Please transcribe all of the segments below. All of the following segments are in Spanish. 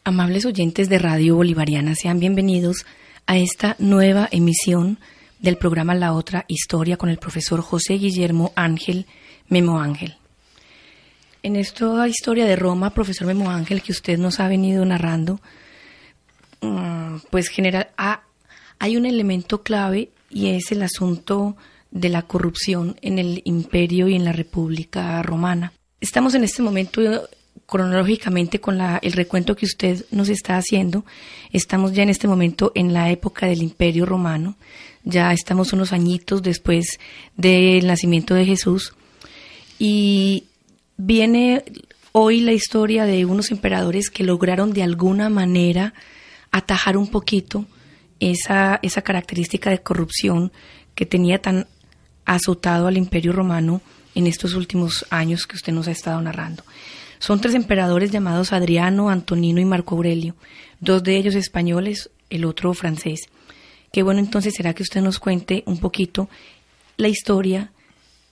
Amables oyentes de Radio Bolivariana, sean bienvenidos a esta nueva emisión del programa La Otra Historia con el profesor José Guillermo Ángel Memo Ángel. En esta historia de Roma, profesor Memo Ángel, que usted nos ha venido narrando, pues hay un elemento clave y es el asunto de la corrupción en el Imperio y en la República Romana. Estamos en este momento cronológicamente con el recuento que usted nos está haciendo. Estamos ya en este momento en la época del Imperio Romano, ya estamos unos añitos después del nacimiento de Jesús, y viene hoy la historia de unos emperadores que lograron de alguna manera atajar un poquito esa característica de corrupción que tenía tan azotado al Imperio Romano en estos últimos años que usted nos ha estado narrando. Son 3 emperadores llamados Adriano, Antonino y Marco Aurelio, 2 de ellos españoles, el otro francés. Qué bueno, entonces será que usted nos cuente un poquito la historia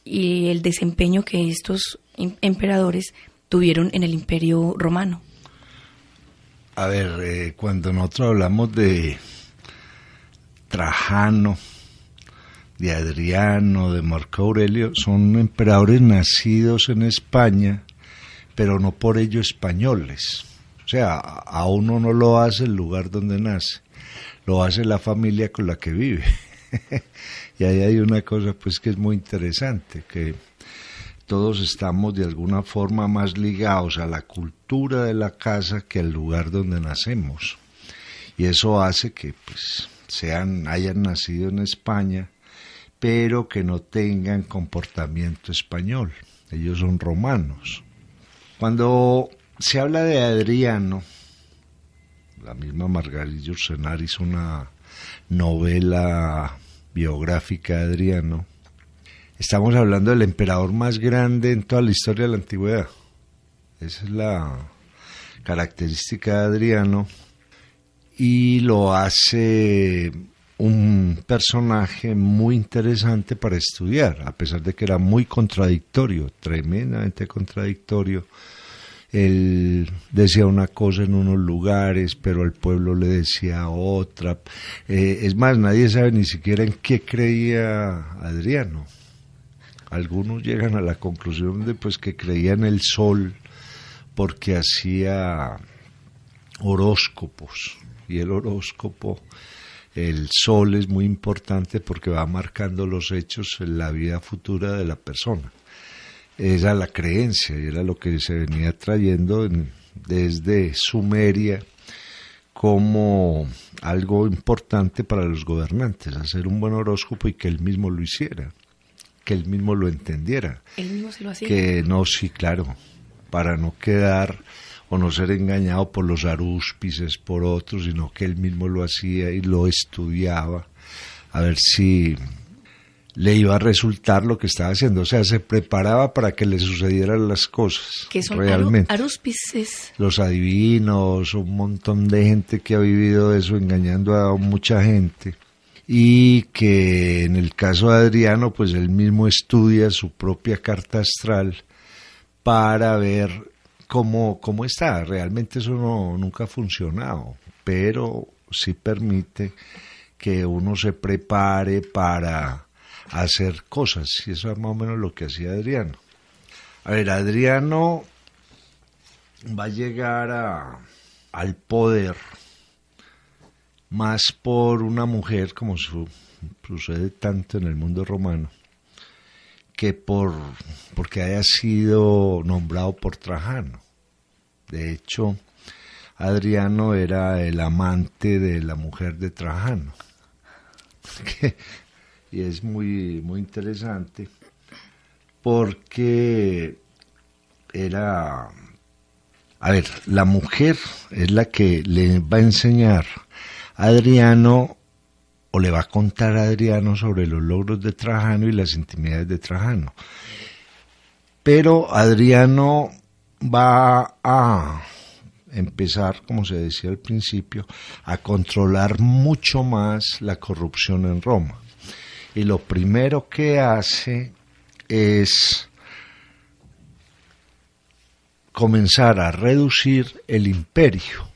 y el desempeño que estos emperadores tuvieron en el Imperio Romano. A ver, cuando nosotros hablamos de Trajano, de Adriano, de Marco Aurelio, son emperadores nacidos en España, pero no por ello españoles. O sea, a uno no lo hace el lugar donde nace, lo hace la familia con la que vive. Y ahí hay una cosa pues que es muy interesante, que todos estamos de alguna forma más ligados a la cultura de la casa que al lugar donde nacemos. Y eso hace que pues hayan nacido en España, pero que no tengan comportamiento español. Ellos son romanos. Cuando se habla de Adriano, la misma Margarita Yourcenar hizo una novela biográfica de Adriano. Estamos hablando del emperador más grande en toda la historia de la antigüedad. Esa es la característica de Adriano, y lo hace un personaje muy interesante para estudiar, a pesar de que era muy contradictorio, tremendamente contradictorio. Él decía una cosa en unos lugares, pero al pueblo le decía otra. Es más, nadie sabe ni siquiera en qué creía Adriano. Algunos llegan a la conclusión de pues que creía en el sol porque hacía horóscopos, y el horóscopo, el sol es muy importante porque va marcando los hechos en la vida futura de la persona. Esa es la creencia y era lo que se venía trayendo desde Sumeria como algo importante para los gobernantes, hacer un buen horóscopo y que él mismo lo hiciera, que él mismo lo entendiera. ¿Él mismo se lo hacía? Que no, sí, claro, para no quedar o no ser engañado por los arúspices, por otros, sino que él mismo lo hacía y lo estudiaba a ver si le iba a resultar lo que estaba haciendo. O sea, se preparaba para que le sucedieran las cosas. ¿Qué son realmente arúspices? Los adivinos, un montón de gente que ha vivido eso engañando a mucha gente, y que en el caso de Adriano pues él mismo estudia su propia carta astral para ver cómo está. Realmente eso nunca ha funcionado, pero sí permite que uno se prepare para hacer cosas, y eso es más o menos lo que hacía Adriano. A ver, Adriano va a llegar al poder más por una mujer, como sucede tanto en el mundo romano, que porque haya sido nombrado por Trajano. De hecho, Adriano era el amante de la mujer de Trajano. Y es muy, muy interesante porque la mujer es la que le va a enseñar a Adriano, o le va a contar a Adriano sobre los logros de Trajano y las intimidades de Trajano. Pero Adriano va a empezar, como se decía al principio, a controlar mucho más la corrupción en Roma. Y lo primero que hace es comenzar a reducir el imperio,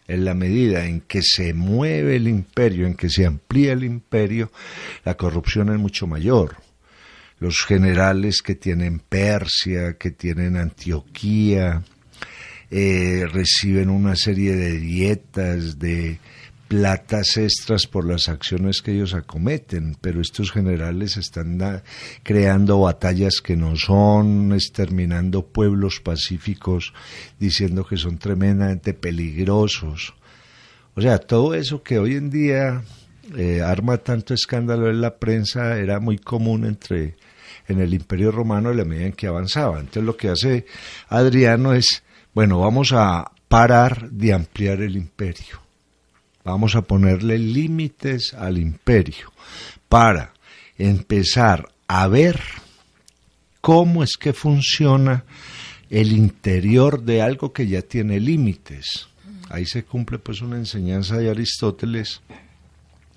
En la medida en que se mueve el imperio, en que se amplía el imperio, la corrupción es mucho mayor. Los generales que tienen Persia, que tienen Antioquía, reciben una serie de dietas, de platas extras por las acciones que ellos acometen, pero estos generales están creando batallas que no son, exterminando pueblos pacíficos, diciendo que son tremendamente peligrosos. O sea, todo eso que hoy en día arma tanto escándalo en la prensa era muy común en el Imperio Romano a la medida en que avanzaba. Entonces lo que hace Adriano es, bueno, vamos a parar de ampliar el imperio. Vamos a ponerle límites al imperio para empezar a ver cómo es que funciona el interior de algo que ya tiene límites. Ahí se cumple pues una enseñanza de Aristóteles,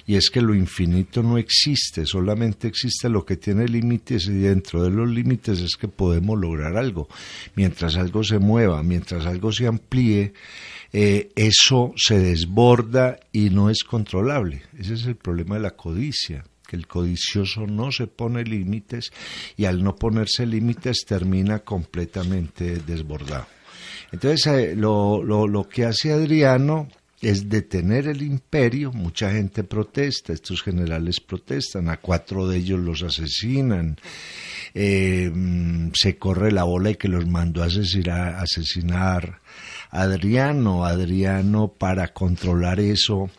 y es que lo infinito no existe, solamente existe lo que tiene límites, y dentro de los límites es que podemos lograr algo. Mientras algo se mueva, mientras algo se amplíe, eso se desborda y no es controlable. Ese es el problema de la codicia, que el codicioso no se pone límites y al no ponerse límites termina completamente desbordado. Entonces lo que hace Adriano es detener el imperio. Mucha gente protesta, estos generales protestan, a 4 de ellos los asesinan, se corre la bola de que los mandó a asesinar Adriano para controlar eso,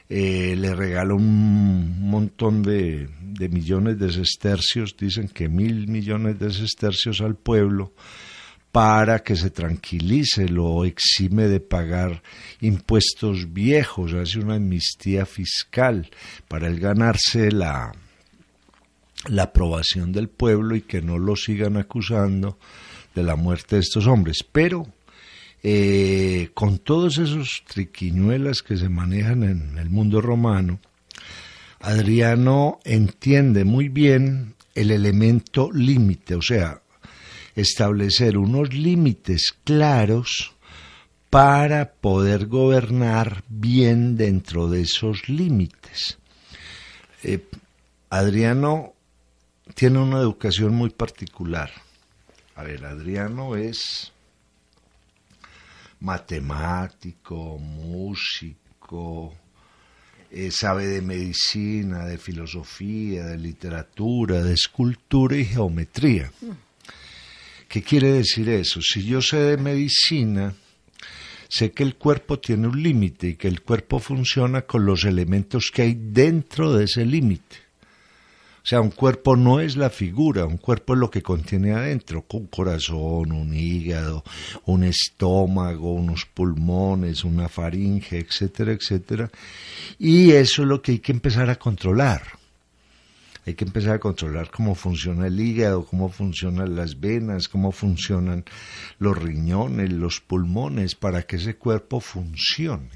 le regala un montón de millones de sestercios, dicen que 1.000 millones de sestercios al pueblo, para que se tranquilice, lo exime de pagar impuestos viejos, hace una amnistía fiscal para él ganarse la aprobación del pueblo y que no lo sigan acusando de la muerte de estos hombres. Pero con todos esos triquiñuelas que se manejan en el mundo romano, Adriano entiende muy bien el elemento límite, o sea, establecer unos límites claros para poder gobernar bien dentro de esos límites. Adriano tiene una educación muy particular. A ver, Adriano es matemático, músico, sabe de medicina, de filosofía, de literatura, de escultura y geometría. ¿Qué quiere decir eso? Si yo sé de medicina, sé que el cuerpo tiene un límite y que el cuerpo funciona con los elementos que hay dentro de ese límite. O sea, un cuerpo no es la figura, un cuerpo es lo que contiene adentro, un corazón, un hígado, un estómago, unos pulmones, una faringe, etcétera, etcétera. Y eso es lo que hay que empezar a controlar. Hay que empezar a controlar cómo funciona el hígado, cómo funcionan las venas, cómo funcionan los riñones, los pulmones, para que ese cuerpo funcione.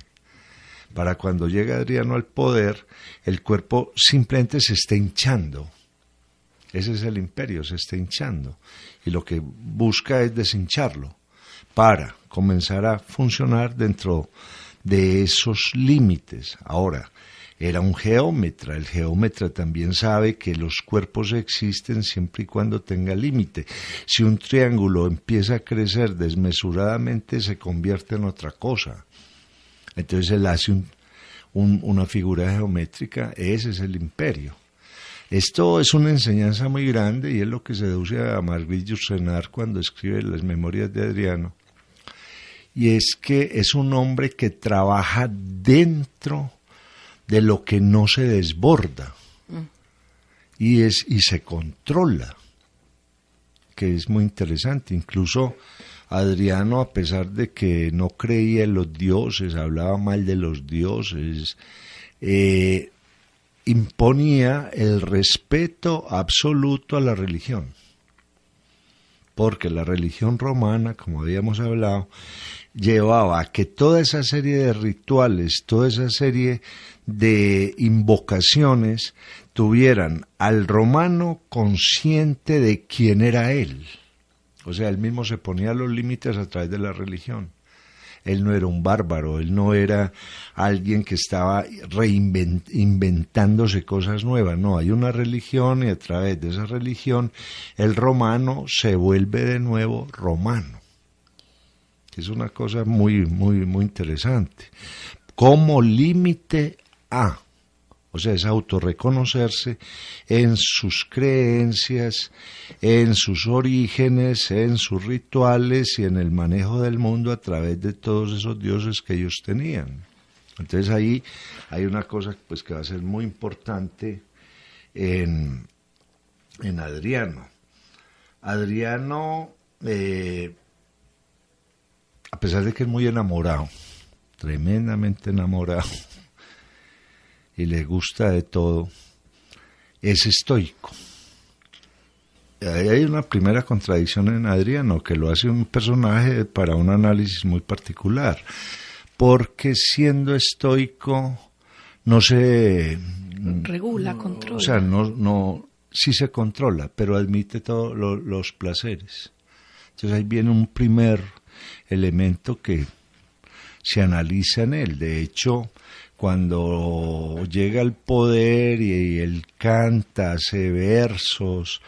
Para cuando llega Adriano al poder, el cuerpo simplemente se está hinchando. Ese es el imperio, se está hinchando. Y lo que busca es deshincharlo para comenzar a funcionar dentro de esos límites. Ahora, era un geómetra. El geómetra también sabe que los cuerpos existen siempre y cuando tenga límite. Si un triángulo empieza a crecer desmesuradamente, se convierte en otra cosa. Entonces él hace una figura geométrica. Ese es el imperio. Esto es una enseñanza muy grande y es lo que seduce a Marguerite Yourcenar cuando escribe las memorias de Adriano. Y es que es un hombre que trabaja dentro de lo que no se desborda y se controla, que es muy interesante. Incluso Adriano, a pesar de que no creía en los dioses, hablaba mal de los dioses, imponía el respeto absoluto a la religión, porque la religión romana, como habíamos hablado, llevaba a que toda esa serie de rituales, toda esa serie de invocaciones tuvieran al romano consciente de quién era él. O sea, él mismo se ponía los límites a través de la religión. él no era un bárbaro, él no era alguien que estaba inventándose cosas nuevas, no, hay una religión y a través de esa religión el romano se vuelve de nuevo romano. Es una cosa muy, muy, muy interesante. Como límite a, o sea, es autorreconocerse en sus creencias, en sus orígenes, en sus rituales y en el manejo del mundo a través de todos esos dioses que ellos tenían. Entonces ahí hay una cosa pues que va a ser muy importante en Adriano. Adriano, a pesar de que es muy enamorado, tremendamente enamorado, y le gusta de todo, es estoico. Ahí hay una primera contradicción en Adriano, que lo hace un personaje para un análisis muy particular, porque siendo estoico no se regula, controla. O sea, no sí se controla, pero admite todos los placeres. Entonces ahí viene un primer elemento que se analiza en él. De hecho, cuando llega al poder y él canta, hace versos,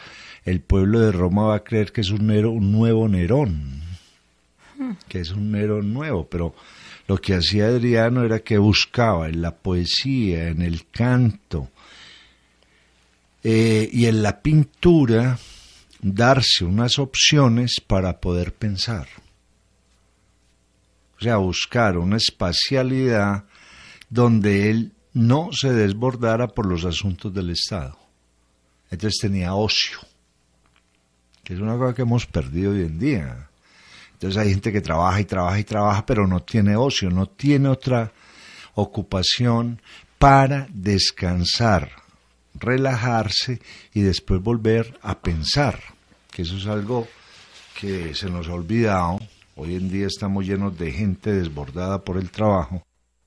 el pueblo de Roma va a creer que es un nuevo Nerón, que es un Nerón nuevo, pero lo que hacía Adriano era que buscaba en la poesía, en el canto y en la pintura darse unas opciones para poder pensar. O sea, buscar una espacialidad donde él no se desbordara por los asuntos del Estado. Entonces tenía ocio, que es una cosa que hemos perdido hoy en día. Entonces hay gente que trabaja y trabaja y trabaja, pero no tiene ocio, no tiene otra ocupación para descansar, relajarse y después volver a pensar, que eso es algo que se nos ha olvidado. Hoy en día estamos llenos de gente desbordada por el trabajo,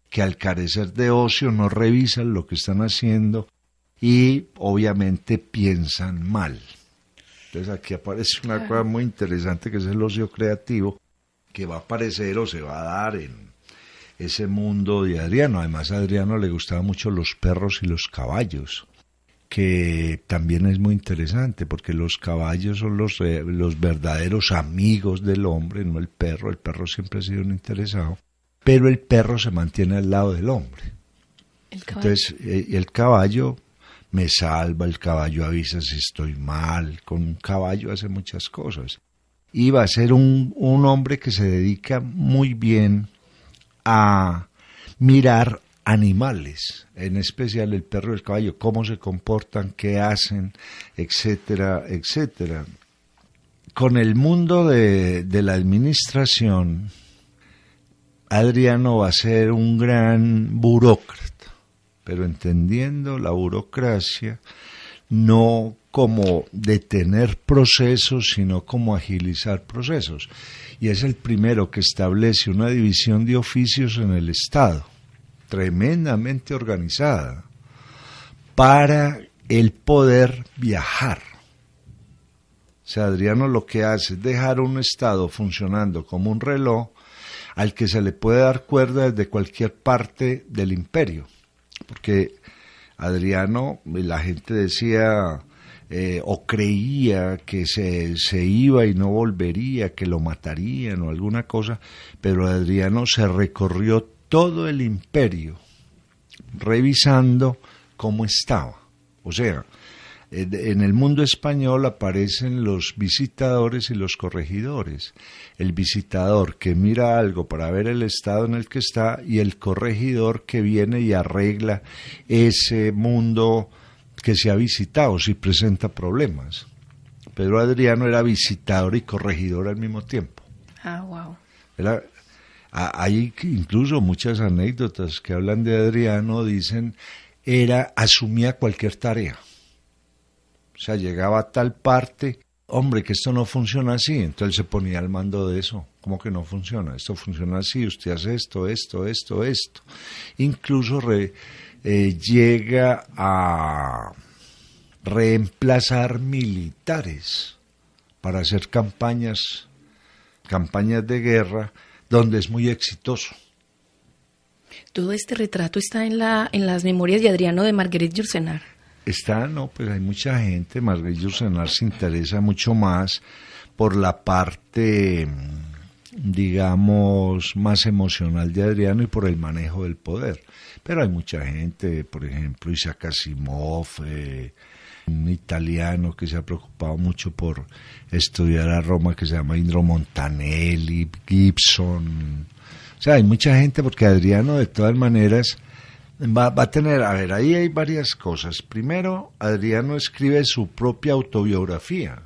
que al carecer de ocio no revisan lo que están haciendo y obviamente piensan mal. Entonces aquí aparece una cosa muy interesante que es el ocio creativo, que va a aparecer o se va a dar en ese mundo de Adriano. Además a Adriano le gustaban mucho los perros y los caballos, que también es muy interesante porque los caballos son los verdaderos amigos del hombre, no el perro. El perro siempre ha sido un interesado, pero el perro se mantiene al lado del hombre. Entonces el caballo me salva, el caballo avisa si estoy mal, con un caballo hace muchas cosas. Y va a ser un hombre que se dedica muy bien a mirar animales, en especial el perro y el caballo, cómo se comportan, qué hacen, etcétera, etcétera. Con el mundo de la administración, Adriano va a ser un gran burócrata, pero entendiendo la burocracia no como detener procesos, sino como agilizar procesos. Y es el primero que establece una división de oficios en el Estado, tremendamente organizada, para el poder viajar. O sea, Adriano lo que hace es dejar un Estado funcionando como un reloj al que se le puede dar cuerda desde cualquier parte del imperio. Porque Adriano, la gente decía o creía que se iba y no volvería, que lo matarían o alguna cosa, pero Adriano se recorrió todo el imperio revisando cómo estaba. O sea, en el mundo español aparecen los visitadores y los corregidores. El visitador que mira algo para ver el estado en el que está y el corregidor que viene y arregla ese mundo que se ha visitado si presenta problemas. Pedro Adriano era visitador y corregidor al mismo tiempo. Ah, wow. Hay incluso muchas anécdotas que hablan de Adriano, dicen, asumía cualquier tarea. O sea, llegaba a tal parte, hombre, que esto no funciona así, entonces él se ponía al mando de eso. ¿Cómo que no funciona? Esto funciona así, usted hace esto. Incluso llega a reemplazar militares para hacer campañas de guerra, donde es muy exitoso. Todo este retrato está en las memorias de Adriano de Marguerite Yourcenar. No, pues hay mucha gente. Marguerite Yourcenar se interesa mucho más por la parte, digamos, más emocional de Adriano y por el manejo del poder. Pero hay mucha gente, por ejemplo, Isaac Asimov, un italiano que se ha preocupado mucho por estudiar a Roma, que se llama Indro Montanelli, Gibson. O sea, hay mucha gente, porque Adriano de todas maneras va a tener, a ver, ahí hay varias cosas. Primero, Adriano escribe su propia autobiografía,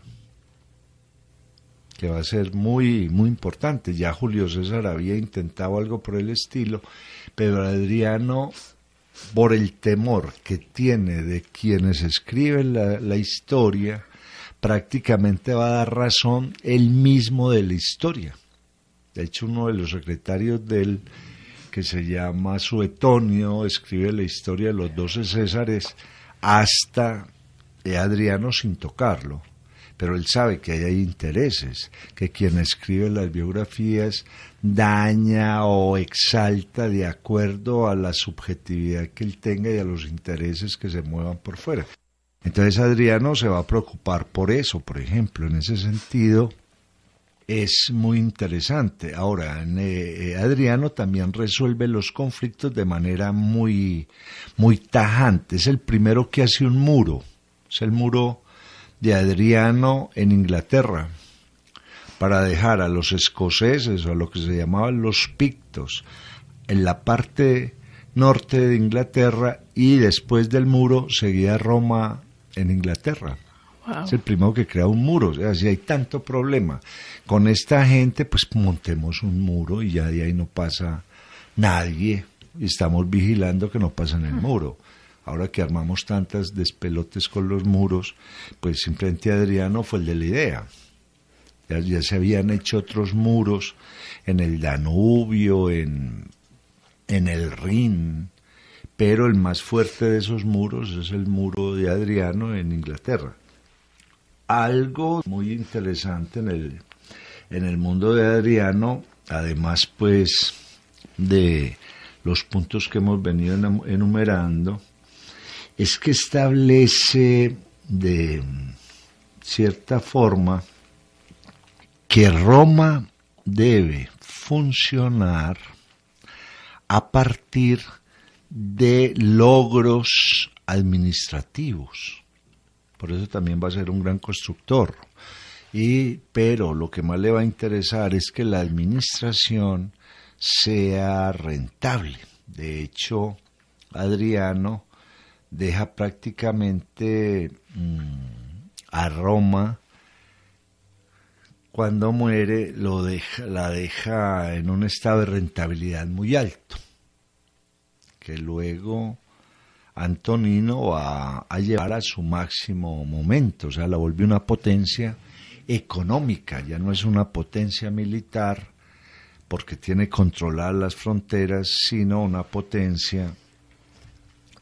que va a ser muy, muy importante. Ya Julio César había intentado algo por el estilo, pero Adriano, por el temor que tiene de quienes escriben la historia, prácticamente va a dar razón él mismo de la historia. De hecho, uno de los secretarios de él, que se llama Suetonio, escribe la historia de los 12 Césares hasta Adriano sin tocarlo. Pero él sabe que ahí hay intereses, que quien escribe las biografías daña o exalta de acuerdo a la subjetividad que él tenga y a los intereses que se muevan por fuera. Entonces Adriano se va a preocupar por eso, por ejemplo. En ese sentido es muy interesante. Ahora, Adriano también resuelve los conflictos de manera muy, muy tajante. Es el primero que hace un muro. Es el muro de Adriano en Inglaterra, para dejar a los escoceses, o a lo que se llamaban los pictos, en la parte norte de Inglaterra, y después del muro seguía Roma en Inglaterra. Wow. Es el primero que crea un muro. O sea, si hay tanto problema con esta gente, pues montemos un muro y ya de ahí no pasa nadie, y estamos vigilando que no pasen el muro. Ahora que armamos tantas despelotes con los muros, pues simplemente Adriano fue el de la idea. Ya se habían hecho otros muros en el Danubio, en el Rin, pero el más fuerte de esos muros es el muro de Adriano en Inglaterra. Algo muy interesante en el mundo de Adriano, además pues de los puntos que hemos venido enumerando, es que establece de cierta forma que Roma debe funcionar a partir de logros administrativos. Por eso también va a ser un gran constructor. Pero lo que más le va a interesar es que la administración sea rentable. De hecho, Adriano deja prácticamente a Roma, cuando muere, la deja en un estado de rentabilidad muy alto, que luego Antonino va a llevar a su máximo momento. O sea, la vuelve una potencia económica, ya no es una potencia militar, porque tiene controladas las fronteras, sino una potencia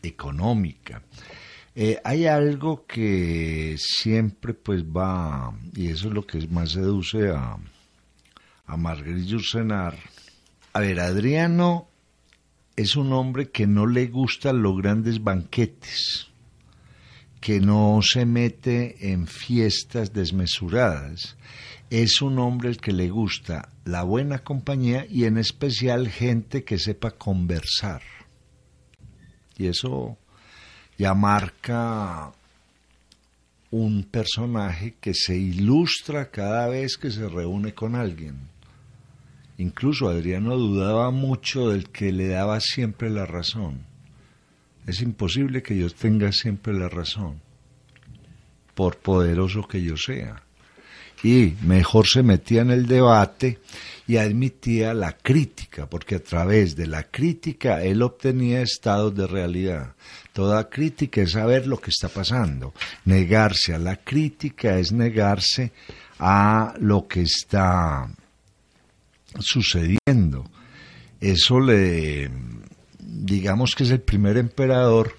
económica. Hay algo que siempre pues va, y eso es lo que más seduce a Marguerite Yourcenar. A ver, Adriano es un hombre que no le gustan los grandes banquetes, que no se mete en fiestas desmesuradas. Es un hombre al que le gusta la buena compañía y en especial gente que sepa conversar. Y eso ya marca un personaje que se ilustra cada vez que se reúne con alguien. Incluso Adriano dudaba mucho del que le daba siempre la razón. Es imposible que yo tenga siempre la razón, por poderoso que yo sea. Y mejor se metía en el debate y admitía la crítica, porque a través de la crítica él obtenía estados de realidad. Toda crítica es saber lo que está pasando. Negarse a la crítica es negarse a lo que está sucediendo. Eso digamos que es el primer emperador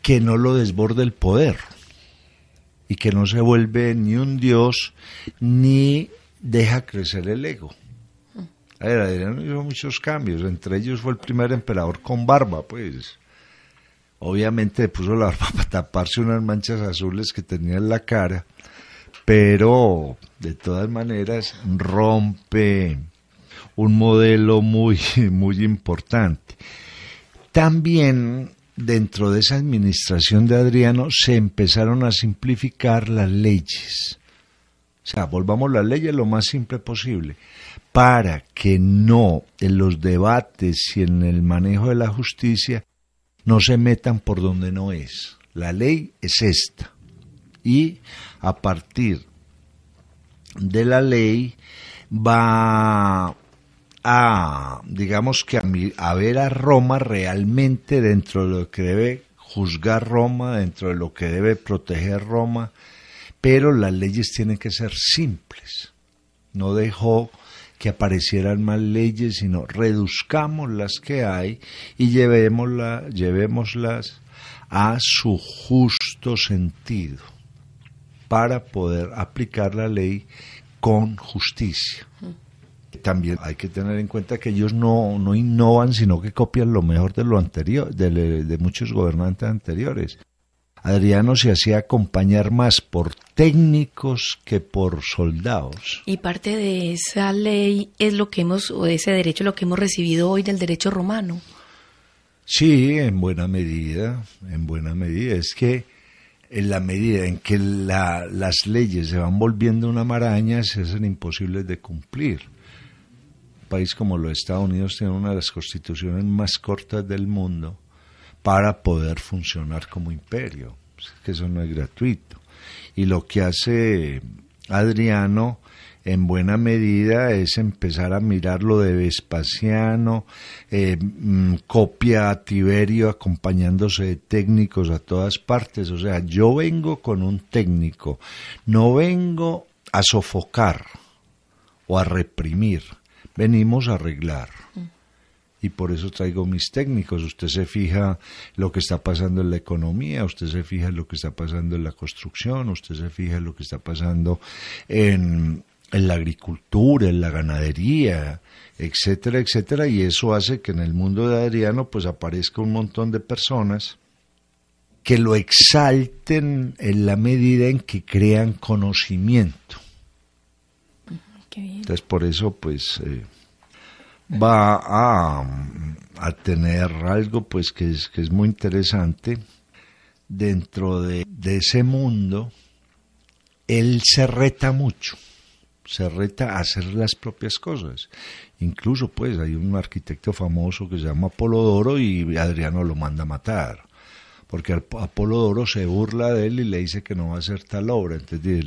que no lo desborda el poder y que no se vuelve ni un dios ni deja crecer el ego. A ver, Adriano hizo muchos cambios, entre ellos fue el primer emperador con barba, pues. Obviamente puso la barba para taparse unas manchas azules que tenía en la cara, pero de todas maneras rompe un modelo muy, muy importante. También dentro de esa administración de Adriano se empezaron a simplificar las leyes. O sea, volvamos las leyes lo más simple posible, para que no en los debates y en el manejo de la justicia no se metan por donde no es. La ley es esta. Y a partir de la ley va a, digamos que a ver a Roma realmente dentro de lo que debe juzgar Roma, dentro de lo que debe proteger Roma, pero las leyes tienen que ser simples. No dejó que aparecieran más leyes, sino reduzcamos las que hay y llevémoslas a su justo sentido para poder aplicar la ley con justicia. También hay que tener en cuenta que ellos no innovan, sino que copian lo mejor de lo anterior, de muchos gobernantes anteriores. Adriano se hacía acompañar más por técnicos que por soldados. Y parte de esa ley es lo que o de ese derecho, lo que hemos recibido hoy del derecho romano. Sí, en buena medida. Es que en la medida en que las leyes se van volviendo una maraña, se hacen imposibles de cumplir. Un país como los Estados Unidos tiene una de las constituciones más cortas del mundo para poder funcionar como imperio. Es que eso no es gratuito. Y lo que hace Adriano en buena medida es empezar a mirar lo de Vespasiano, copia a Tiberio acompañándose de técnicos a todas partes. O sea, yo vengo con un técnico, no vengo a sofocar o a reprimir, venimos a arreglar. Y por eso traigo mis técnicos. Usted se fija lo que está pasando en la economía, usted se fija en lo que está pasando en la construcción, usted se fija en lo que está pasando en la agricultura, en la ganadería, etcétera, etcétera, y eso hace que en el mundo de Adriano pues aparezca un montón de personas que lo exalten en la medida en que crean conocimiento. Qué bien. Entonces por eso pues va a tener algo pues que es muy interesante dentro de ese mundo. Él se reta mucho, se reta a hacer las propias cosas. Incluso pues hay un arquitecto famoso que se llama Apolodoro y Adriano lo manda a matar, porque Apolodoro se burla de él y le dice que no va a hacer tal obra. Entonces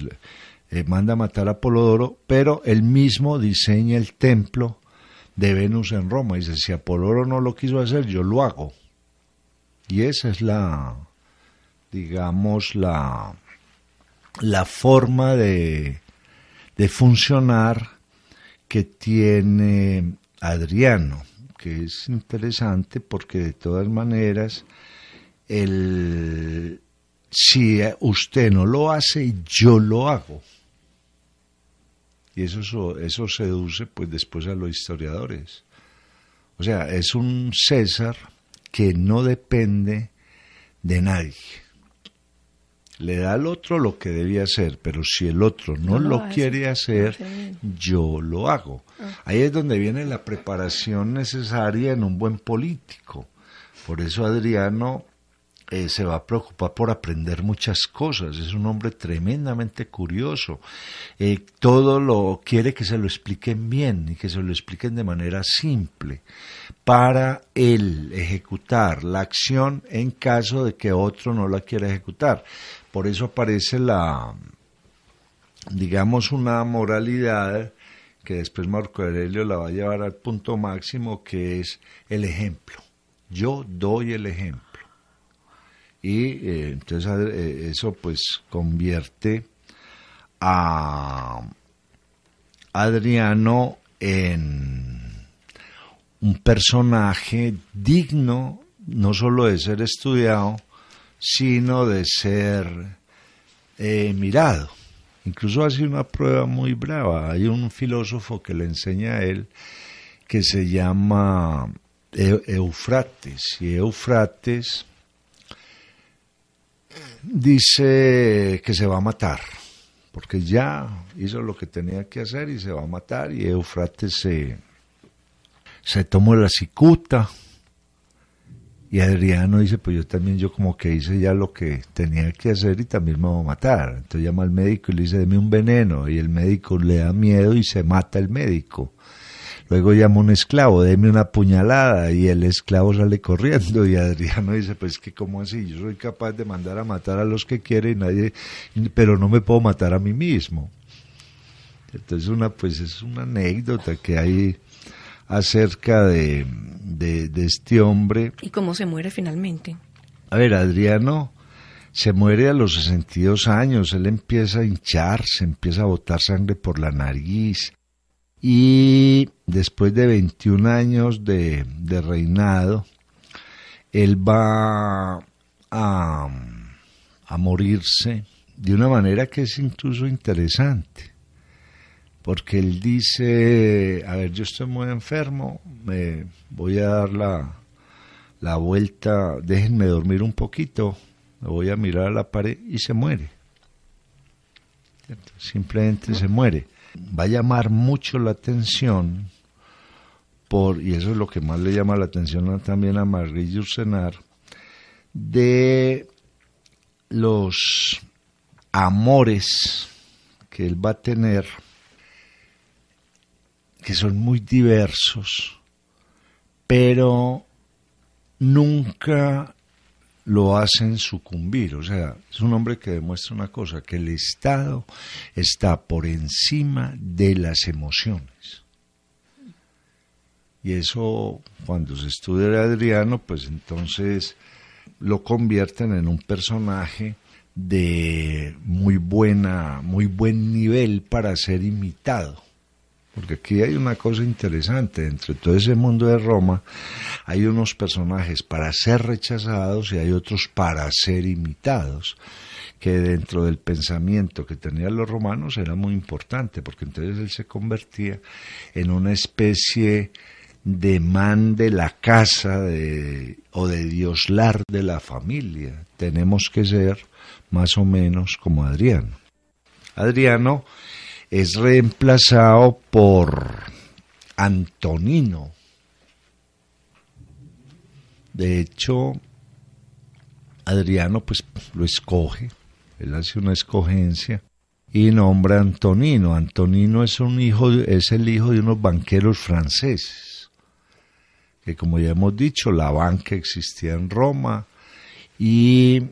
manda a matar a Apolodoro, pero él mismo diseña el templo de Venus en Roma. Dice, si Apolodoro no lo quiso hacer, yo lo hago. Y esa es digamos, la forma de funcionar que tiene Adriano, que es interesante porque de todas maneras, si usted no lo hace, yo lo hago. Y eso seduce pues después a los historiadores. O sea, es un César que no depende de nadie. Le da al otro lo que debía hacer, pero si el otro no lo quiere hacer, yo lo hago. Ahí es donde viene la preparación necesaria en un buen político. Por eso Adriano se va a preocupar por aprender muchas cosas. Es un hombre tremendamente curioso. Todo lo quiere que se lo expliquen bien y que se lo expliquen de manera simple para él ejecutar la acción en caso de que otro no la quiera ejecutar. Por eso aparece digamos, una moralidad que después Marco Aurelio la va a llevar al punto máximo, que es el ejemplo. Yo doy el ejemplo. Y entonces eso pues convierte a Adriano en un personaje digno no solo de ser estudiado, sino de ser mirado. Incluso hace una prueba muy brava. Hay un filósofo que le enseña a él que se llama Eufrates, y Eufrates dice que se va a matar, porque ya hizo lo que tenía que hacer y se va a matar, y Eufrates se tomó la cicuta, y Adriano dice, pues yo como que hice ya lo que tenía que hacer y también me voy a matar. Entonces llama al médico y le dice, deme un veneno, y el médico le da miedo y se mata el médico. Luego llama un esclavo, deme una puñalada, y el esclavo sale corriendo, y Adriano dice, pues que cómo así, yo soy capaz de mandar a matar a los que quiere pero no me puedo matar a mí mismo. Entonces es una anécdota que hay acerca de este hombre. ¿Y cómo se muere finalmente? A ver, Adriano se muere a los 62 años, él empieza a hincharse, empieza a botar sangre por la nariz, y después de 21 años de reinado, él va a morirse de una manera que es incluso interesante, porque él dice, a ver, yo estoy muy enfermo, me voy a dar la vuelta, déjenme dormir un poquito, me voy a mirar a la pared, y se muere. ¿Cierto? Simplemente se muere. Va a llamar mucho la atención, y eso es lo que más le llama la atención también a Marie Yourcenar, de los amores que él va a tener, que son muy diversos, pero nunca lo hacen sucumbir. O sea, es un hombre que demuestra una cosa, que el Estado está por encima de las emociones. Y eso, cuando se estudia a Adriano, pues entonces lo convierten en un personaje de muy buen nivel para ser imitado. Porque aquí hay una cosa interesante, dentro de todo ese mundo de Roma hay unos personajes para ser rechazados y hay otros para ser imitados, que dentro del pensamiento que tenían los romanos era muy importante, porque entonces él se convertía en una especie de man de la casa o de dioslar de la familia. Tenemos que ser más o menos como Adriano. Adriano es reemplazado por Antonino. De hecho, Adriano pues lo escoge, él hace una escogencia y nombra a Antonino. Antonino es el hijo de unos banqueros franceses, que como ya hemos dicho, la banca existía en Roma, y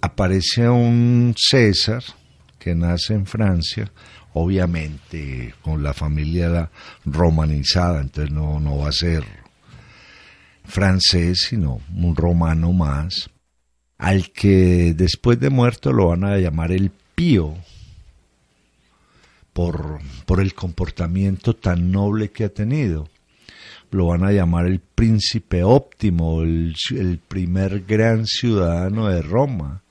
aparece un César que nace en Francia, obviamente con la familia romanizada, entonces no va a ser francés, sino un romano más, al que después de muerto lo van a llamar el Pío, por el comportamiento tan noble que ha tenido. Lo van a llamar el príncipe óptimo, el primer gran ciudadano de Roma.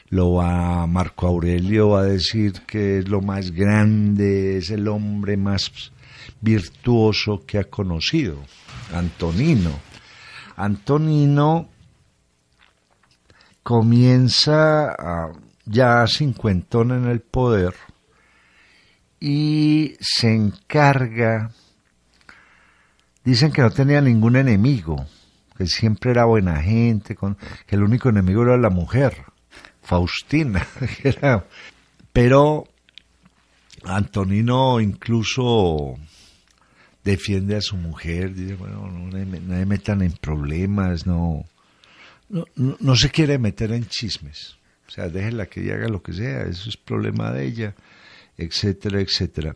Marco Aurelio va a decir que es lo más grande, es el hombre más virtuoso que ha conocido. Antonino comienza ya cincuentón en el poder y se encarga, dicen que no tenía ningún enemigo, que siempre era buena gente, que el único enemigo era la mujer, Faustina. Pero Antonino incluso defiende a su mujer, dice, bueno, no me metan en problemas, no se quiere meter en chismes, o sea, déjenla que ella haga lo que sea, eso es problema de ella, etcétera, etcétera.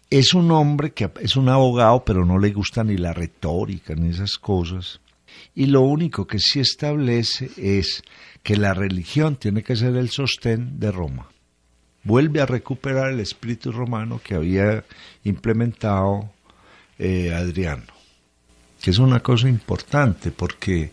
Es un hombre que es un abogado, pero no le gusta ni la retórica ni esas cosas, y lo único que sí establece es que la religión tiene que ser el sostén de Roma. Vuelve a recuperar el espíritu romano que había implementado Adriano, que es una cosa importante, porque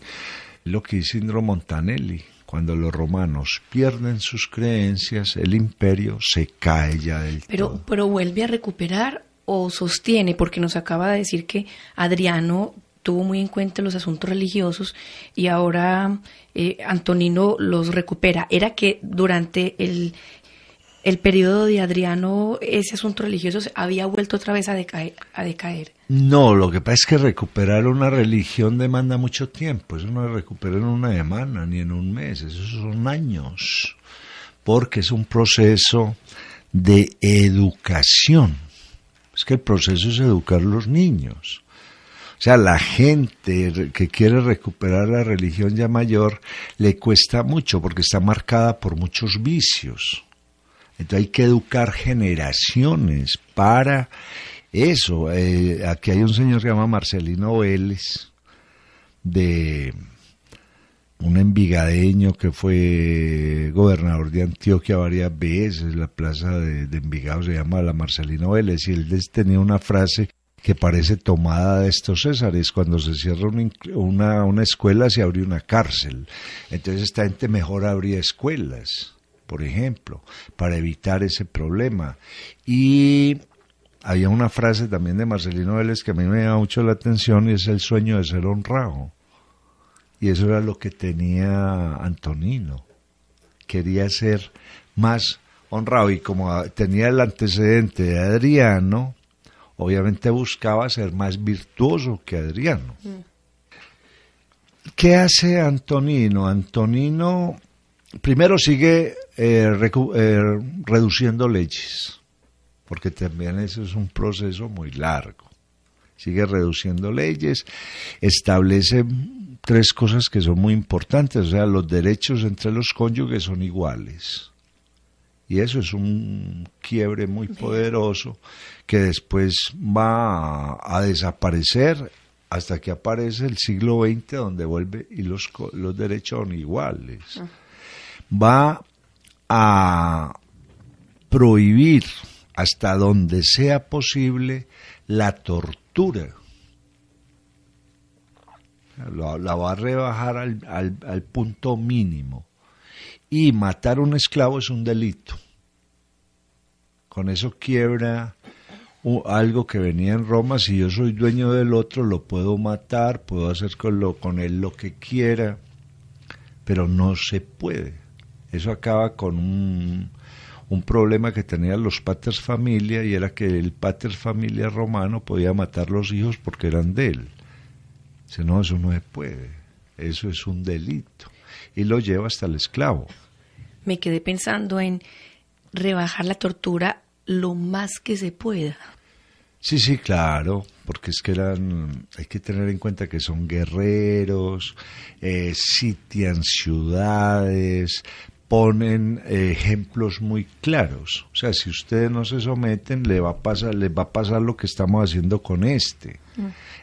lo que dice Indro Montanelli, cuando los romanos pierden sus creencias, el imperio se cae ya del todo. ¿Pero vuelve a recuperar o sostiene, porque nos acaba de decir que Adriano tuvo muy en cuenta los asuntos religiosos y ahora Antonino los recupera, era que durante el periodo de Adriano ese asunto religioso había vuelto otra vez a decaer? No, lo que pasa es que recuperar una religión demanda mucho tiempo, eso no se recupera en una semana ni en un mes, esos son años, porque es un proceso de educación. Es que el proceso es educar a los niños. O sea, la gente que quiere recuperar la religión ya mayor le cuesta mucho porque está marcada por muchos vicios. Entonces hay que educar generaciones para eso. Aquí hay un señor que se llama Marcelino Vélez, de un envigadeño que fue gobernador de Antioquia varias veces. La plaza de Envigado se llama la Marcelino Vélez, y él tenía una frase que parece tomada de estos Césares: cuando se cierra una escuela se abre una cárcel. Entonces esta gente mejor abría escuelas, por ejemplo, para evitar ese problema. Y había una frase también de Marcelino Vélez que a mí me llama mucho la atención, y es el sueño de ser honrado. Y eso era lo que tenía Antonino. Quería ser más honrado, y como tenía el antecedente de Adriano, obviamente buscaba ser más virtuoso que Adriano. ¿Qué hace Antonino? Antonino primero sigue reduciendo leyes, porque también eso es un proceso muy largo. Sigue reduciendo leyes, establece 3 cosas que son muy importantes. O sea, los derechos entre los cónyuges son iguales. Y eso es un quiebre muy poderoso que después va a desaparecer hasta que aparece el siglo XX, donde vuelve y los derechos son iguales. Va a prohibir hasta donde sea posible la tortura. La va a rebajar al punto mínimo. Y matar a un esclavo es un delito. Con eso quiebra algo que venía en Roma: si yo soy dueño del otro, lo puedo matar, puedo hacer con él lo que quiera, pero no se puede. Eso acaba con un problema que tenían los pater familia, y era que el pater familia romano podía matar los hijos porque eran de él. Dice, no, eso no se puede, eso es un delito, y lo lleva hasta el esclavo. Me quedé pensando en rebajar la tortura lo más que se pueda. Sí, claro, porque es que hay que tener en cuenta que son guerreros, sitian ciudades, ponen ejemplos muy claros. O sea, si ustedes no se someten, les va a pasar lo que estamos haciendo con este.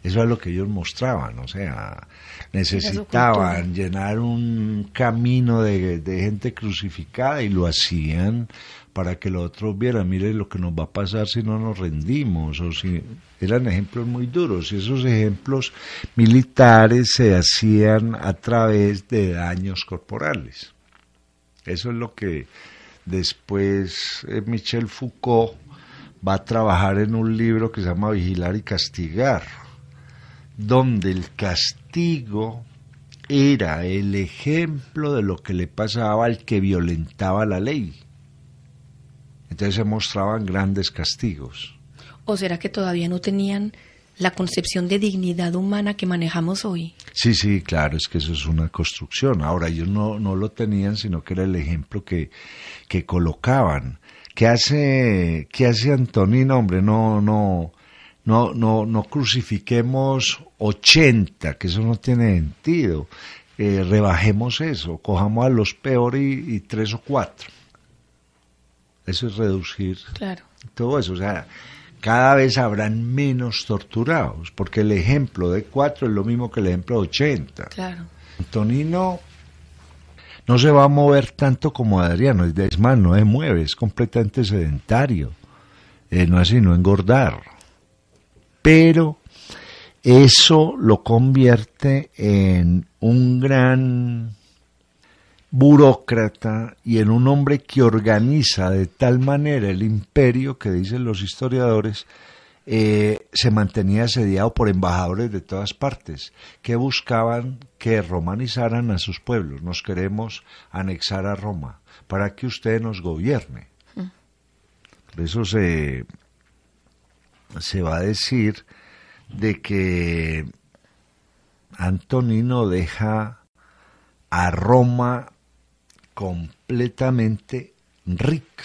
Eso es lo que ellos mostraban. O sea, necesitaban llenar un camino de gente crucificada, y lo hacían para que los otros vieran, mire lo que nos va a pasar si no nos rendimos. O si eran ejemplos muy duros, y esos ejemplos militares se hacían a través de daños corporales. Eso es lo que después Michel Foucault va a trabajar en un libro que se llama Vigilar y Castigar, donde el castigo era el ejemplo de lo que le pasaba al que violentaba la ley. Entonces se mostraban grandes castigos. ¿O será que todavía no tenían la concepción de dignidad humana que manejamos hoy? Sí, claro, es que eso es una construcción. Ahora, ellos no lo tenían, sino que era el ejemplo que colocaban. ¿Qué hace Antonino? Hombre, no crucifiquemos 80, que eso no tiene sentido. Rebajemos eso, cojamos a los peores y 3 o 4. Eso es reducir. Claro. Todo eso, o sea, cada vez habrán menos torturados, porque el ejemplo de 4 es lo mismo que el ejemplo de 80. Claro. Antonino no se va a mover tanto como Adriano, es más, no se mueve, es completamente sedentario, no hace sino engordar. Pero eso lo convierte en un gran burócrata y en un hombre que organiza de tal manera el imperio que, dicen los historiadores, se mantenía asediado por embajadores de todas partes que buscaban que romanizaran a sus pueblos. Nos queremos anexar a Roma para que usted nos gobierne. Por eso se va a decir de que Antonino deja a Roma completamente rica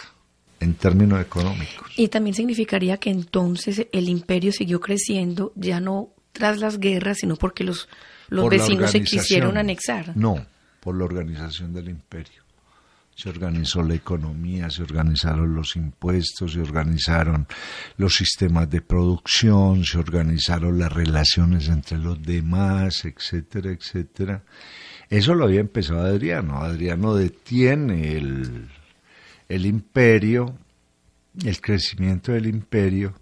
en términos económicos. Y también significaría que entonces el imperio siguió creciendo, ya no tras las guerras, sino porque los vecinos se quisieron anexar. No, por la organización del imperio. Se organizó la economía, se organizaron los impuestos, se organizaron los sistemas de producción, se organizaron las relaciones entre los demás, etcétera, etcétera. Eso lo había empezado Adriano. Adriano detiene el imperio, el crecimiento del imperio,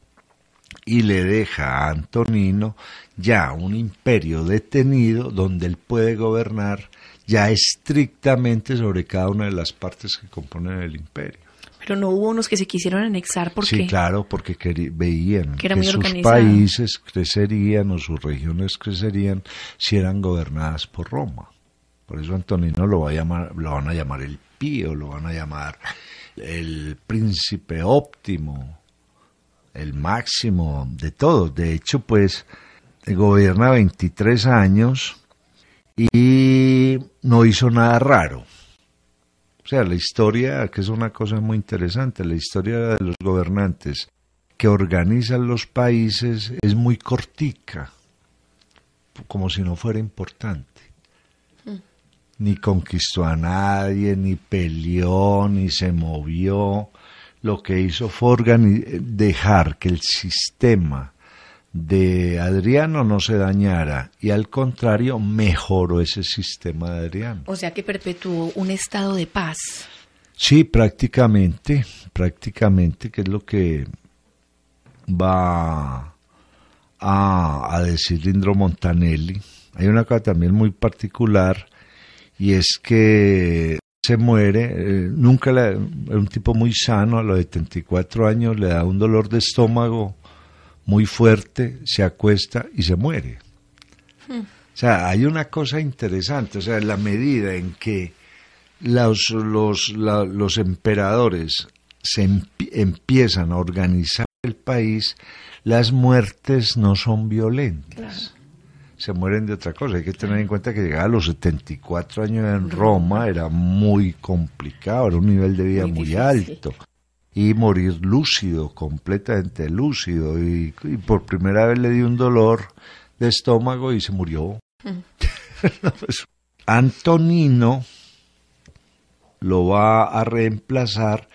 y le deja a Antonino ya un imperio detenido donde él puede gobernar ya estrictamente sobre cada una de las partes que componen el imperio. Pero no hubo unos que se quisieron anexar porque... Sí, claro, porque veían que sus organizado. países crecerían o sus regiones crecerían si eran gobernadas por Roma. Por eso Antonino lo van a llamar el Pío, lo van a llamar el príncipe óptimo, el máximo de todos. De hecho, pues, gobierna 23 años y no hizo nada raro. O sea, la historia, que es una cosa muy interesante, la historia de los gobernantes que organizan los países es muy cortica, como si no fuera importante. Ni conquistó a nadie, ni peleó, ni se movió. Lo que hizo fue dejar que el sistema de Adriano no se dañara y al contrario mejoró ese sistema de Adriano. O sea que perpetuó un estado de paz. Sí, prácticamente, que es lo que va a decir Lindro Montanelli. Hay una cosa también muy particular y es que se muere, era un tipo muy sano, a los 74 años le da un dolor de estómago muy fuerte, se acuesta y se muere. O sea, hay una cosa interesante, o sea, en la medida en que los emperadores empiezan a organizar el país, las muertes no son violentas. Claro. Se mueren de otra cosa. Hay que tener en cuenta que llegar a los 74 años en Roma era muy complicado, era un nivel de vida muy alto. Y morir lúcido, completamente lúcido. Y por primera vez le dio un dolor de estómago y se murió. Antonino lo va a reemplazar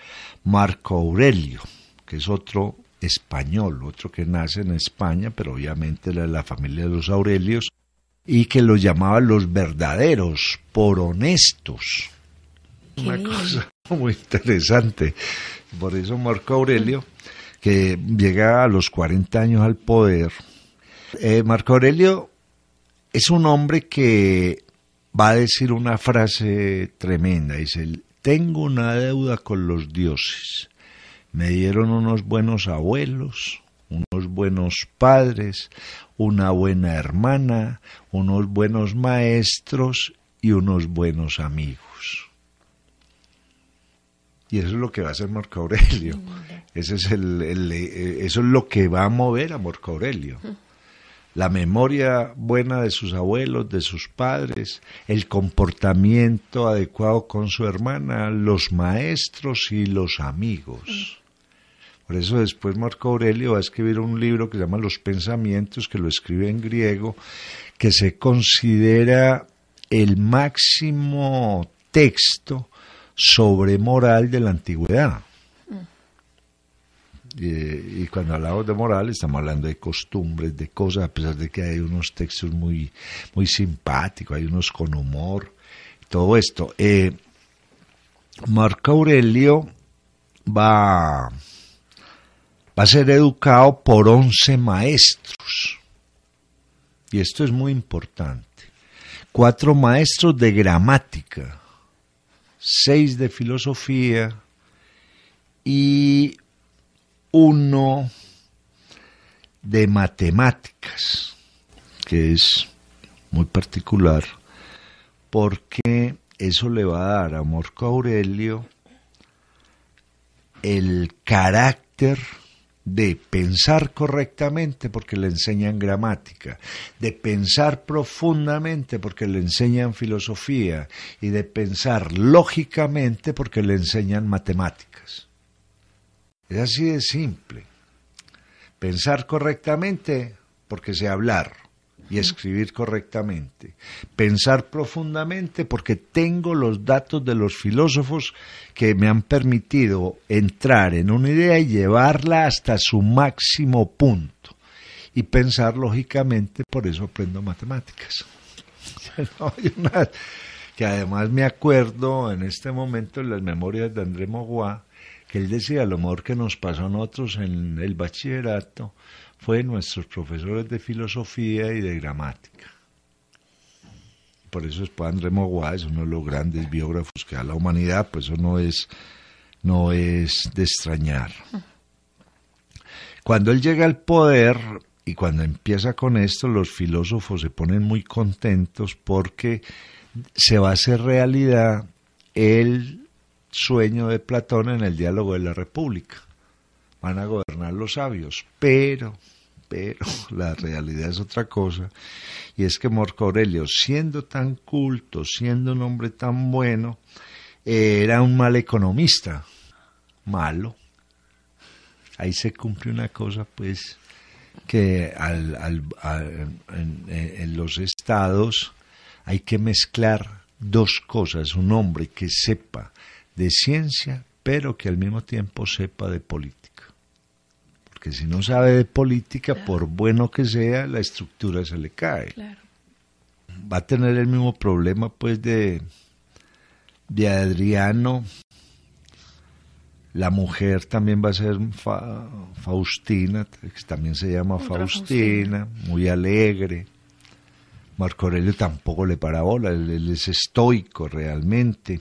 Marco Aurelio, que es otro español, otro que nace en España, pero obviamente era de la familia de los Aurelios, y que los llamaban los verdaderos, por honestos. Una cosa muy interesante. Por eso Marco Aurelio, que llega a los 40 años al poder, Marco Aurelio es un hombre que va a decir una frase tremenda, dice: tengo una deuda con los dioses. Me dieron unos buenos abuelos, unos buenos padres, una buena hermana, unos buenos maestros y unos buenos amigos. Y eso es lo que va a hacer Marco Aurelio. Eso es lo que va a mover a Marco Aurelio. La memoria buena de sus abuelos, de sus padres, el comportamiento adecuado con su hermana, los maestros y los amigos. Por eso después Marco Aurelio va a escribir un libro que se llama Los Pensamientos, que lo escribe en griego, que se considera el máximo texto sobre moral de la antigüedad. Y cuando hablamos de moral estamos hablando de costumbres, de cosas, a pesar de que hay unos textos muy, muy simpáticos, hay unos con humor, todo esto. Marco Aurelio va a ser educado por 11 maestros. Y esto es muy importante. 4 maestros de gramática, 6 de filosofía y uno de matemáticas, que es muy particular, porque eso le va a dar a Marco Aurelio el carácter de pensar correctamente porque le enseñan gramática, de pensar profundamente porque le enseñan filosofía y de pensar lógicamente porque le enseñan matemáticas. Es así de simple. Pensar correctamente porque sé hablar y escribir correctamente. Pensar profundamente porque tengo los datos de los filósofos que me han permitido entrar en una idea y llevarla hasta su máximo punto. Y pensar lógicamente, por eso aprendo matemáticas. Que además me acuerdo en este momento en las memorias de André Maurois, que él decía, lo mejor que nos pasó a nosotros en el bachillerato fue nuestros profesores de filosofía y de gramática. Por eso después André Maurois es uno de los grandes biógrafos que da la humanidad, pues eso no es de extrañar. Cuando él llega al poder y cuando empieza con esto, los filósofos se ponen muy contentos porque se va a hacer realidad el sueño de Platón en el diálogo de la República. Van a gobernar los sabios, pero la realidad es otra cosa, y es que Marco Aurelio, siendo tan culto, siendo un hombre tan bueno, era un mal economista, malo. Ahí se cumple una cosa, pues, que en los estados hay que mezclar dos cosas, un hombre que sepa de ciencia, pero que al mismo tiempo sepa de política. Porque si no sabe de política, claro, por bueno que sea, la estructura se le cae. Claro. Va a tener el mismo problema, pues, de Adriano. La mujer también va a ser Faustina, que también se llama Faustina, muy alegre. Marco Aurelio tampoco le para bola, él es estoico realmente.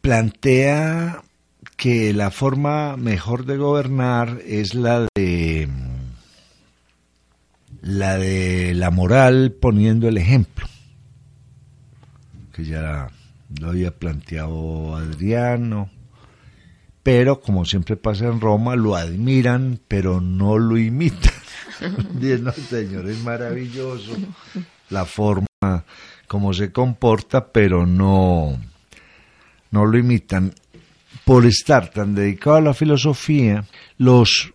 Plantea que la forma mejor de gobernar es la de la moral poniendo el ejemplo, que ya lo había planteado Adriano, pero como siempre pasa en Roma, lo admiran, pero no lo imitan. No, señor, es maravilloso la forma como se comporta, pero no lo imitan. Por estar tan dedicado a la filosofía, los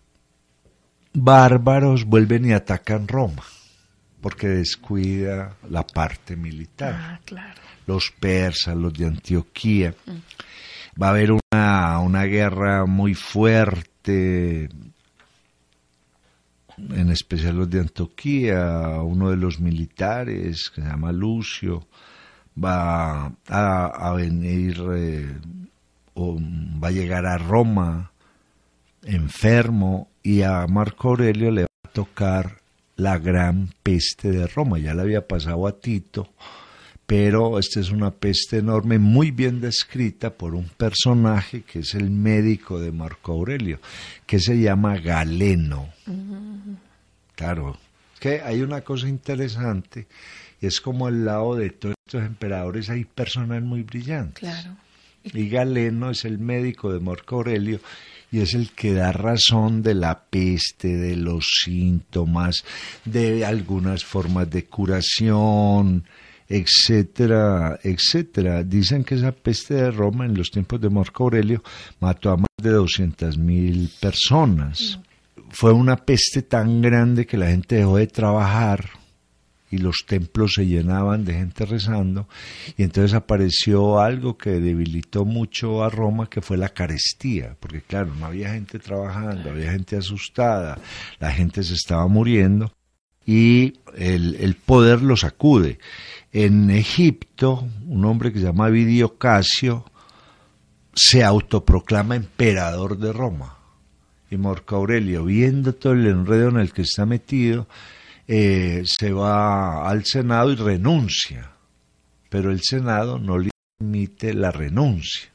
bárbaros vuelven y atacan Roma, porque descuida la parte militar. Claro. Los persas, los de Antioquía. Va a haber una guerra muy fuerte, en especial los de Antioquía. Uno de los militares, que se llama Lucio, va a venir, o va a llegar a Roma enfermo, y a Marco Aurelio le va a tocar la gran peste de Roma. Ya le había pasado a Tito, pero esta es una peste enorme, muy bien descrita por un personaje que es el médico de Marco Aurelio, que se llama Galeno. Claro, que hay una cosa interesante, y es como al lado de todos estos emperadores hay personas muy brillantes. Claro. Y Galeno es el médico de Marco Aurelio, y es el que da razón de la peste, de los síntomas, de algunas formas de curación, etcétera, etcétera. Dicen que esa peste de Roma en los tiempos de Marco Aurelio mató a más de 200,000 personas. Fue una peste tan grande que la gente dejó de trabajar y los templos se llenaban de gente rezando, y entonces apareció algo que debilitó mucho a Roma, que fue la carestía, porque claro, no había gente trabajando, había gente asustada, la gente se estaba muriendo, y el poder lo sacude. En Egipto, un hombre que se llama Vidio Casio se autoproclama emperador de Roma, y Marco Aurelio, viendo todo el enredo en el que está metido, se va al Senado y renuncia, pero el Senado no le permite la renuncia.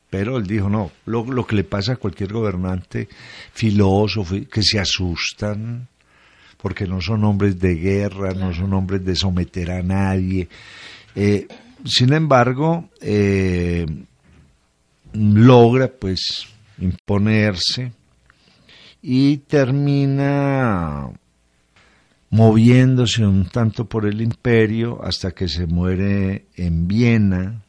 Pero él dijo, no, lo que le pasa a cualquier gobernante, filósofo, que se asustan, porque no son hombres de guerra, no son hombres de someter a nadie. Sin embargo, logra pues imponerse y termina moviéndose un tanto por el imperio hasta que se muere en Viena.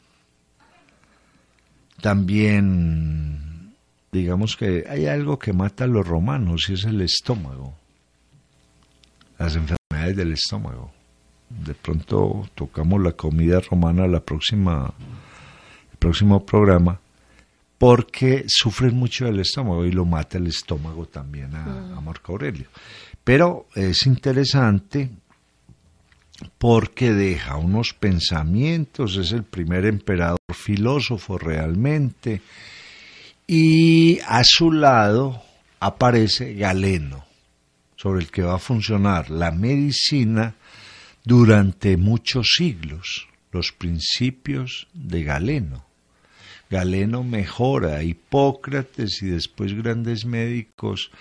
También, digamos que hay algo que mata a los romanos y es el estómago, las enfermedades del estómago. De pronto tocamos la comida romana el próximo programa, porque sufren mucho del estómago y lo mata el estómago también a Marco Aurelio. Pero es interesante porque deja unos pensamientos, es el primer emperador filósofo realmente, y a su lado aparece Galeno, sobre el que va a funcionar la medicina durante muchos siglos, los principios de Galeno. Galeno mejora a Hipócrates y después grandes médicos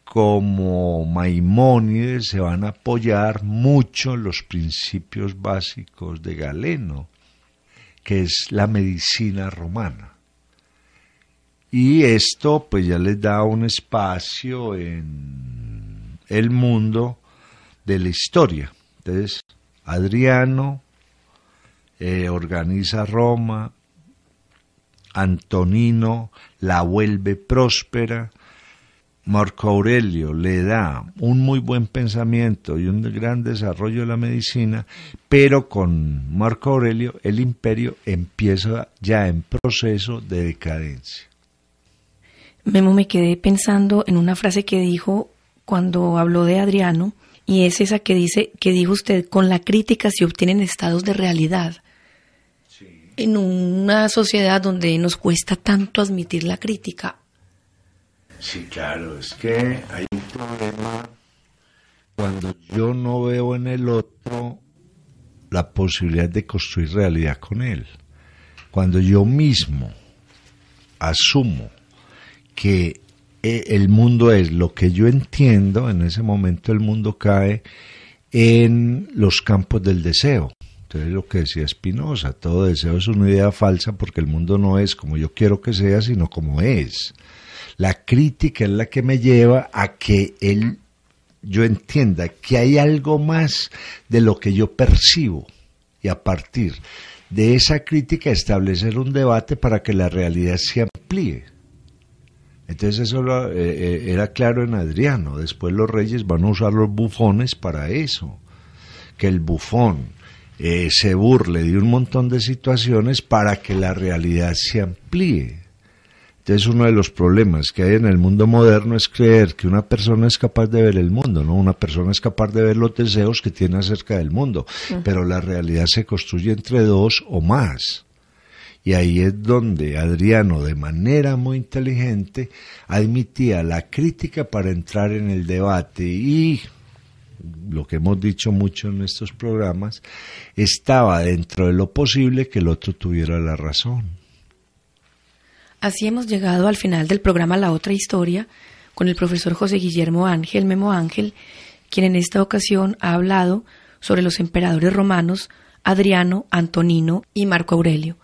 como Maimónides se van a apoyar mucho en los principios básicos de Galeno, que es la medicina romana. Y esto pues ya les da un espacio en el mundo de la historia. Entonces, Adriano organiza Roma, Antonino la vuelve próspera, Marco Aurelio le da un muy buen pensamiento y un gran desarrollo de la medicina, pero con Marco Aurelio el imperio empieza ya en proceso de decadencia. Memo, me quedé pensando en una frase que dijo cuando habló de Adriano, y es esa que dijo usted: con la crítica se obtienen estados de realidad. Sí. En una sociedad donde nos cuesta tanto admitir la crítica. Sí, claro, es que hay un problema cuando yo no veo en el otro la posibilidad de construir realidad con él. Cuando yo mismo asumo que el mundo es lo que yo entiendo, en ese momento el mundo cae en los campos del deseo. Entonces, lo que decía Spinoza, todo deseo es una idea falsa porque el mundo no es como yo quiero que sea, sino como es. La crítica es la que me lleva a que yo entienda que hay algo más de lo que yo percibo, y a partir de esa crítica establecer un debate para que la realidad se amplíe. Entonces eso era claro en Adriano. Después los reyes van a usar los bufones para eso, que el bufón se burle de un montón de situaciones para que la realidad se amplíe. Entonces uno de los problemas que hay en el mundo moderno es creer que una persona es capaz de ver el mundo, ¿no? Una persona es capaz de ver los deseos que tiene acerca del mundo, pero la realidad se construye entre dos o más. Y ahí es donde Adriano, de manera muy inteligente, admitía la crítica para entrar en el debate, y lo que hemos dicho mucho en estos programas, estaba dentro de lo posible que el otro tuviera la razón. Así hemos llegado al final del programa La Otra Historia con el profesor José Guillermo Ángel, Memo Ángel, quien en esta ocasión ha hablado sobre los emperadores romanos Adriano, Antonino y Marco Aurelio.